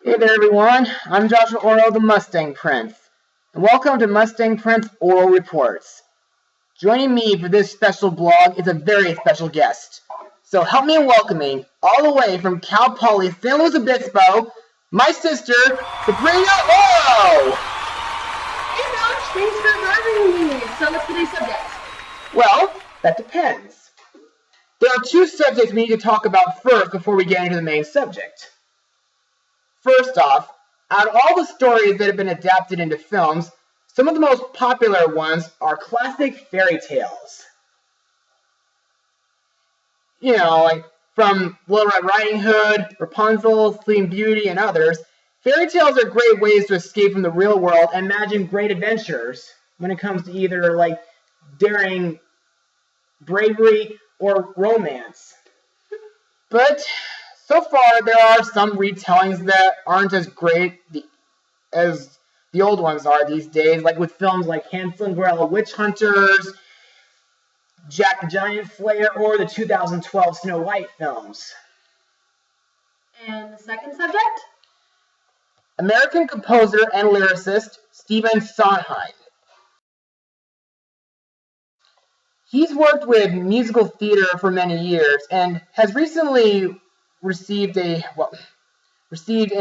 Hey there everyone, I'm Joshua Orro, the Mustang Prince, and welcome to Mustang Prince Oral Reports. Joining me for this special blog is a very special guest. So help me in welcoming, all the way from Cal Poly San Luis Obispo, my sister, Sabrina Orro! Hey Josh, thanks for having me. So what's today's subject? Well, that depends. There are two subjects we need to talk about first before we get into the main subject. First off, out of all the stories that have been adapted into films, some of the most popular ones are classic fairy tales. You know, like from Little Red Riding Hood, Rapunzel, Sleeping Beauty, and others. Fairy tales are great ways to escape from the real world and imagine great adventures when it comes to either like daring, bravery, or romance. But so far, there are some retellings that aren't as great as the old ones are these days, like with films like Cinderella Witch Hunters, Jack the Giant Slayer, or the 2012 Snow White films. And the second subject? American composer and lyricist Stephen Sondheim. He's worked with musical theater for many years and has recently received an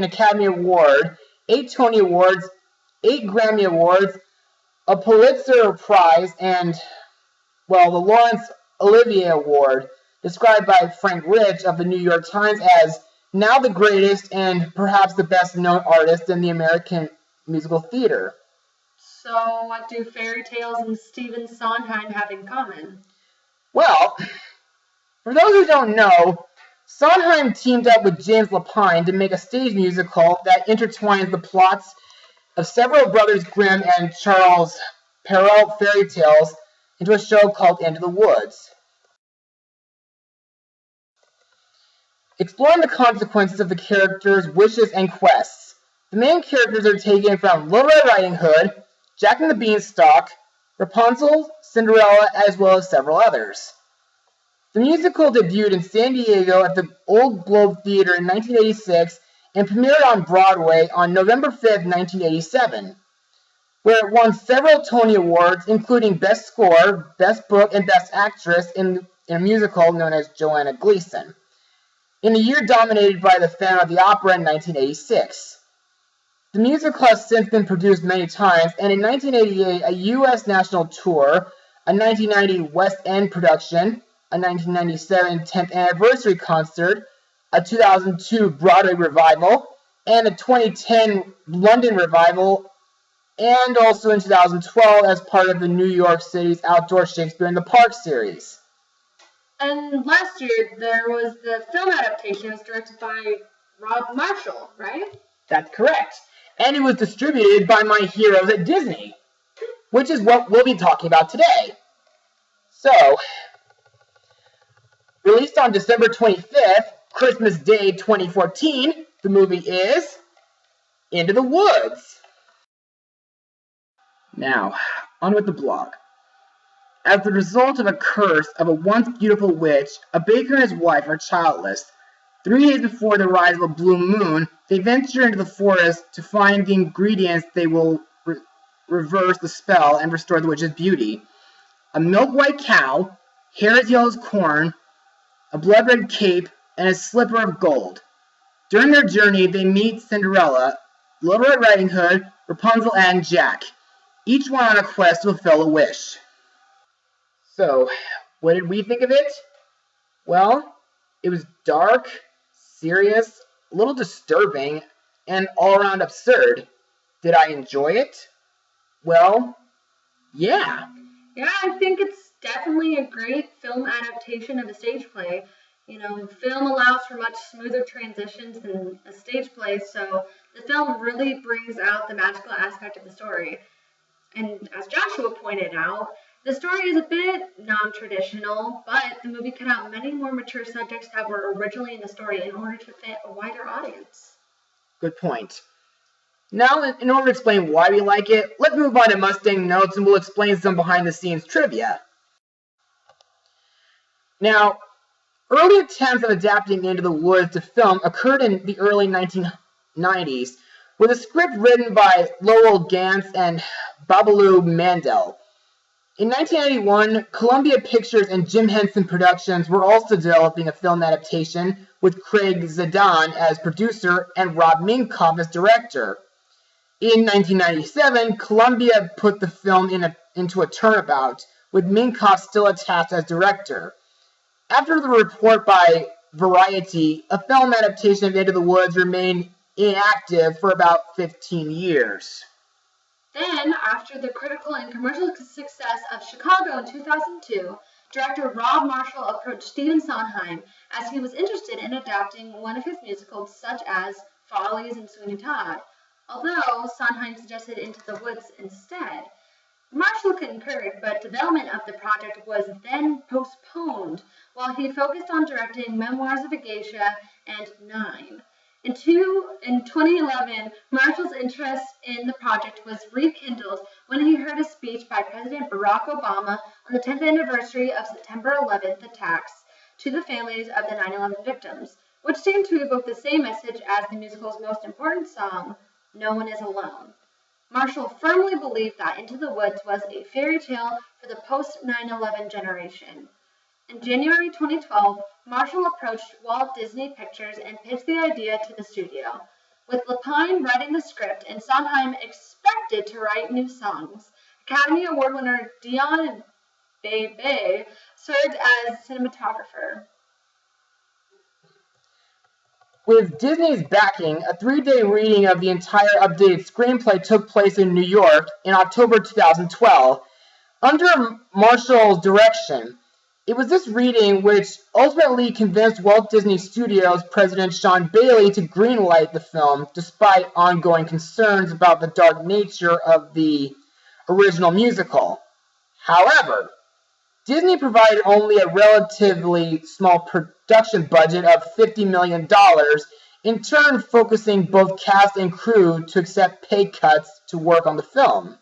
Academy Award, 8 Tony Awards, 8 Grammy Awards, a Pulitzer Prize, and, the Laurence Olivier Award, described by Frank Rich of the New York Times as now the greatest and perhaps the best known artist in the American musical theater. So what do fairy tales and Stephen Sondheim have in common? Well, for those who don't know, Sondheim teamed up with James Lapine to make a stage musical that intertwines the plots of several Brothers Grimm and Charles Perrault fairy tales into a show called Into the Woods. Exploring the consequences of the characters' wishes and quests, the main characters are taken from Little Red Riding Hood, Jack and the Beanstalk, Rapunzel, Cinderella, as well as several others. The musical debuted in San Diego at the Old Globe Theater in 1986 and premiered on Broadway on November 5, 1987, where it won several Tony Awards, including Best Score, Best Book, and Best Actress in a musical known as Joanna Gleason, in a year dominated by the Phantom of the Opera in 1986. The musical has since been produced many times, and in 1988, a U.S. national tour, a 1990 West End production, a 1997 10th anniversary concert, a 2002 Broadway revival, and a 2010 London revival, and also in 2012 as part of the New York City's Outdoor Shakespeare in the Park series. And last year there was the film adaptation. It was directed by Rob Marshall, right? That's correct. And it was distributed by my heroes at Disney, which is what we'll be talking about today. So, released on December 25th, Christmas Day 2014, the movie is Into the Woods. Now, on with the blog. As the result of a curse of a once beautiful witch, a baker and his wife are childless. 3 days before the rise of a blue moon, they venture into the forest to find the ingredients they will reverse the spell and restore the witch's beauty. A milk-white cow, hair as yellow as corn, a blood-red cape, and a slipper of gold. During their journey, they meet Cinderella, Little Red Riding Hood, Rapunzel, and Jack, each one on a quest to fulfill a wish. So, what did we think of it? Well, it was dark, serious, a little disturbing, and all-around absurd. Did I enjoy it? Well, yeah. Yeah, I think it's definitely a great film adaptation of a stage play. You know, film allows for much smoother transitions than a stage play, so the film really brings out the magical aspect of the story. And as Joshua pointed out, the story is a bit non-traditional, but the movie cut out many more mature subjects that were originally in the story in order to fit a wider audience. Good point. Now, in order to explain why we like it, let's move on to Mustang notes and we'll explain some behind-the-scenes trivia. Now, early attempts of adapting Into the Woods to film occurred in the early 1900s 90s, with a script written by Lowell Gantz and Babalu Mandel. In 1991, Columbia Pictures and Jim Henson Productions were also developing a film adaptation, with Craig Zadan as producer and Rob Minkoff as director. In 1997, Columbia put the film into a turnabout, with Minkoff still attached as director. After the report by Variety, a film adaptation of Into the Woods remained inactive for about 15 years. Then, after the critical and commercial success of Chicago in 2002, director Rob Marshall approached Stephen Sondheim as he was interested in adapting one of his musicals, such as Follies and Sweeney Todd, although Sondheim suggested Into the Woods instead. Marshall concurred, but development of the project was then postponed while he focused on directing Memoirs of a Geisha and Nine. In 2011, Marshall's interest in the project was rekindled when he heard a speech by President Barack Obama on the 10th anniversary of September 11th attacks to the families of the 9/11 victims, which seemed to evoke the same message as the musical's most important song, No One Is Alone. Marshall firmly believed that Into the Woods was a fairy tale for the post-9/11 generation. In January 2012, Marshall approached Walt Disney Pictures and pitched the idea to the studio. With Lapine writing the script and Sondheim expected to write new songs, Academy Award winner Dion Bebe served as cinematographer. With Disney's backing, a 3-day reading of the entire updated screenplay took place in New York in October 2012. Under Marshall's direction, it was this reading which ultimately convinced Walt Disney Studios president Sean Bailey to greenlight the film, despite ongoing concerns about the dark nature of the original musical. However, Disney provided only a relatively small production budget of $50 million, in turn focusing both cast and crew to accept pay cuts to work on the film.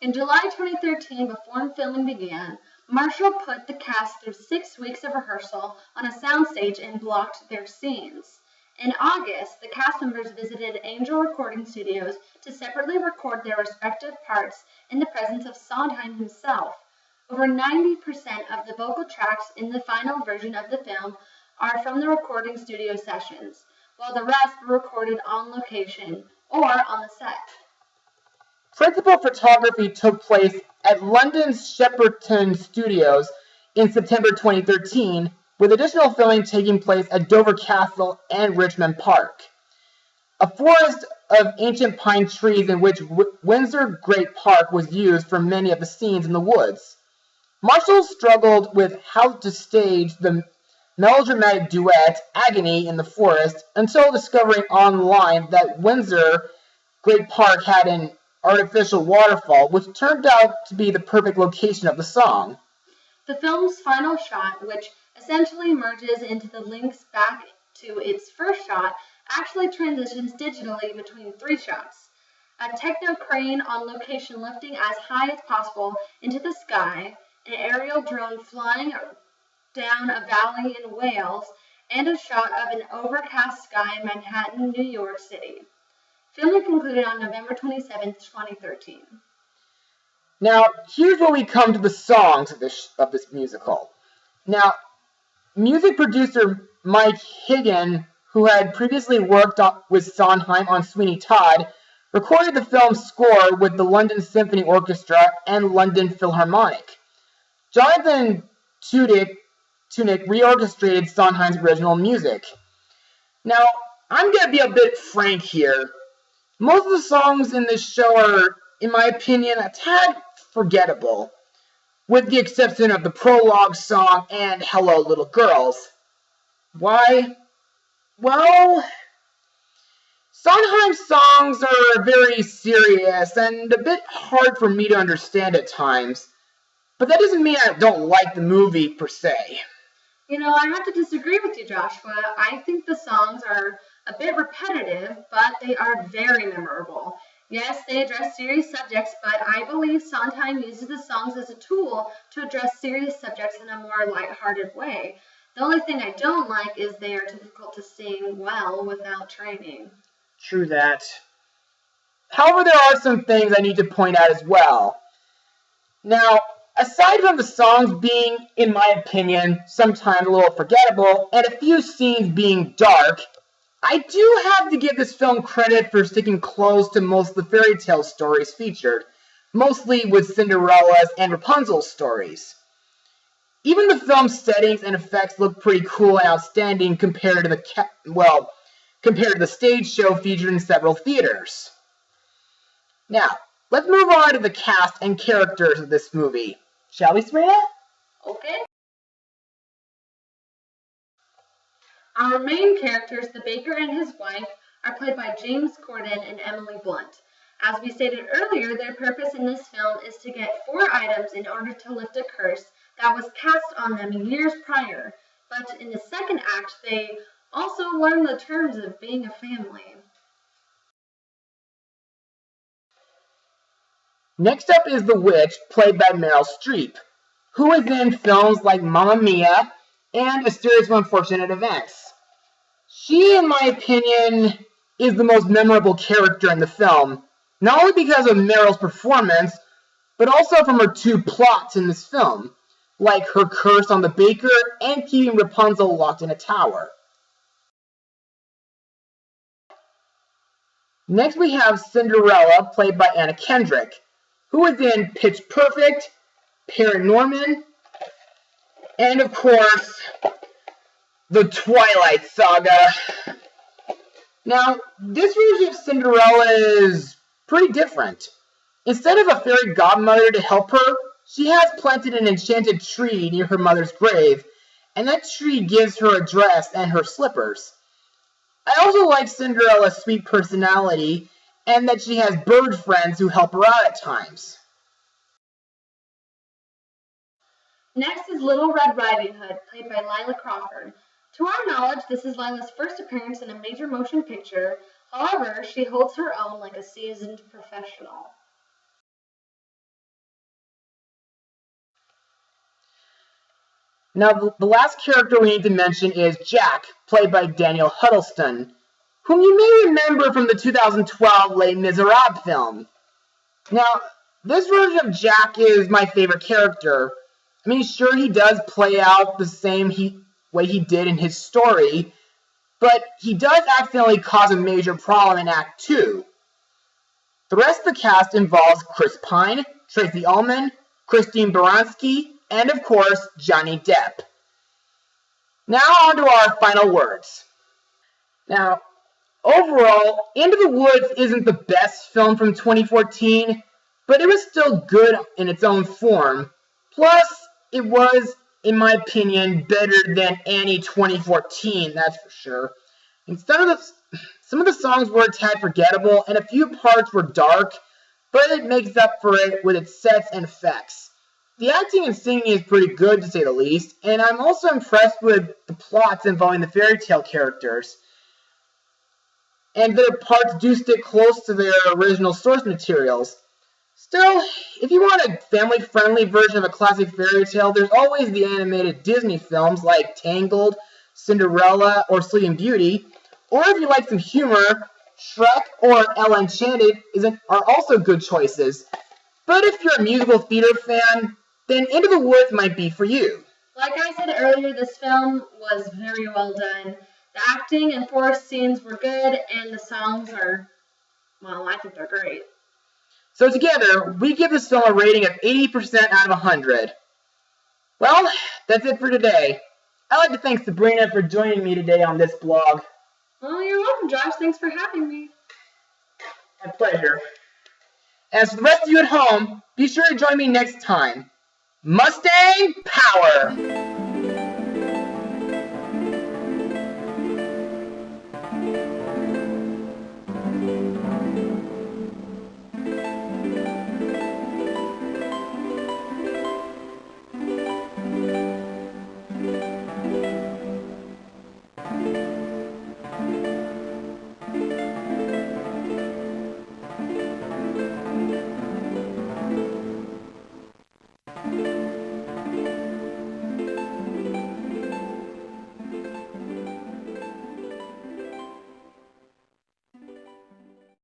In July 2013, before filming began, Marshall put the cast through 6 weeks of rehearsal on a soundstage and blocked their scenes. In August, the cast members visited Angel Recording Studios to separately record their respective parts in the presence of Sondheim himself. Over 90% of the vocal tracks in the final version of the film are from the recording studio sessions, while the rest were recorded on location or on the set. Principal photography took place at London's Shepperton Studios in September 2013, with additional filming taking place at Dover Castle and Richmond Park. A forest of ancient pine trees in which Windsor Great Park was used for many of the scenes in the woods. Marshall struggled with how to stage the melodramatic duet Agony in the Forest until discovering online that Windsor Great Park had an artificial waterfall, which turned out to be the perfect location of the song. The film's final shot, which essentially merges into the links back to its first shot, actually transitions digitally between 3 shots. A techno crane on location lifting as high as possible into the sky, an aerial drone flying down a valley in Wales, and a shot of an overcast sky in Manhattan, New York City. Filming concluded on November 27, 2013. Now, here's where we come to the songs of this musical. Now, music producer Mike Higgin, who had previously worked with Sondheim on Sweeney Todd, recorded the film's score with the London Symphony Orchestra and London Philharmonic. Jonathan Tunick reorchestrated Sondheim's original music. Now, I'm going to be a bit frank here. Most of the songs in this show are, in my opinion, a tad forgettable, with the exception of the prologue song and Hello Little Girls. Why? Well, Sondheim's songs are very serious and a bit hard for me to understand at times, but that doesn't mean I don't like the movie per se. You know, I have to disagree with you, Joshua. I think the songs are a bit repetitive, but they are very memorable. Yes, they address serious subjects, but I believe Sondheim uses the songs as a tool to address serious subjects in a more lighthearted way. The only thing I don't like is they are difficult to sing well without training. True that. However, there are some things I need to point out as well. Now, aside from the songs being, in my opinion, sometimes a little forgettable, and a few scenes being dark, I do have to give this film credit for sticking close to most of the fairy tale stories featured, mostly with Cinderella's and Rapunzel's stories. Even the film's settings and effects look pretty cool and outstanding compared to the stage show featured in several theaters. Now, let's move on to the cast and characters of this movie. Shall we, Sabrina? Okay. Our main characters, the baker and his wife, are played by James Corden and Emily Blunt. As we stated earlier, their purpose in this film is to get 4 items in order to lift a curse that was cast on them years prior. But in the second act, they also learn the terms of being a family. Next up is the witch, played by Meryl Streep, who is in films like Mamma Mia and A Series of Unfortunate Events. She, in my opinion, is the most memorable character in the film, not only because of Meryl's performance, but also from her 2 plots in this film, like her curse on the baker and keeping Rapunzel locked in a tower. Next we have Cinderella, played by Anna Kendrick, who is in Pitch Perfect, Paranorman, and of course, The Twilight Saga. Now, this version of Cinderella is pretty different. Instead of a fairy godmother to help her, she has planted an enchanted tree near her mother's grave, and that tree gives her a dress and her slippers. I also like Cinderella's sweet personality, and that she has bird friends who help her out at times. Next is Little Red Riding Hood, played by Lila Crawford. To our knowledge, this is Lila's first appearance in a major motion picture. However, she holds her own like a seasoned professional. Now, the last character we need to mention is Jack, played by Daniel Huddleston, whom you may remember from the 2012 Les Miserables film. Now, this version of Jack is my favorite character. I mean, sure, he does play out the same way he did in his story, but he does accidentally cause a major problem in Act 2. The rest of the cast involves Chris Pine, Tracy Ullman, Christine Baranski, and of course, Johnny Depp. Now on to our final words. Now, overall, Into the Woods isn't the best film from 2014, but it was still good in its own form. Plus, it was, in my opinion, better than Annie 2014, that's for sure. And some of the songs were a tad forgettable, and a few parts were dark, but it makes up for it with its sets and effects. The acting and singing is pretty good, to say the least, and I'm also impressed with the plots involving the fairy tale characters. And their parts do stick close to their original source materials. Still, if you want a family-friendly version of a classic fairy tale, there's always the animated Disney films like Tangled, Cinderella, or Sleeping Beauty. Or if you like some humor, Shrek or Ella Enchanted are also good choices. But if you're a musical theater fan, then Into the Woods might be for you. Like I said earlier, this film was very well done. The acting and forest scenes were good, and the songs are, well, I think they're great. So together, we give this film a rating of 80% out of 100. Well, that's it for today. I'd like to thank Sabrina for joining me today on this blog. Well, you're welcome, Josh. Thanks for having me. My pleasure. As for the rest of you at home, be sure to join me next time. Mustang Power!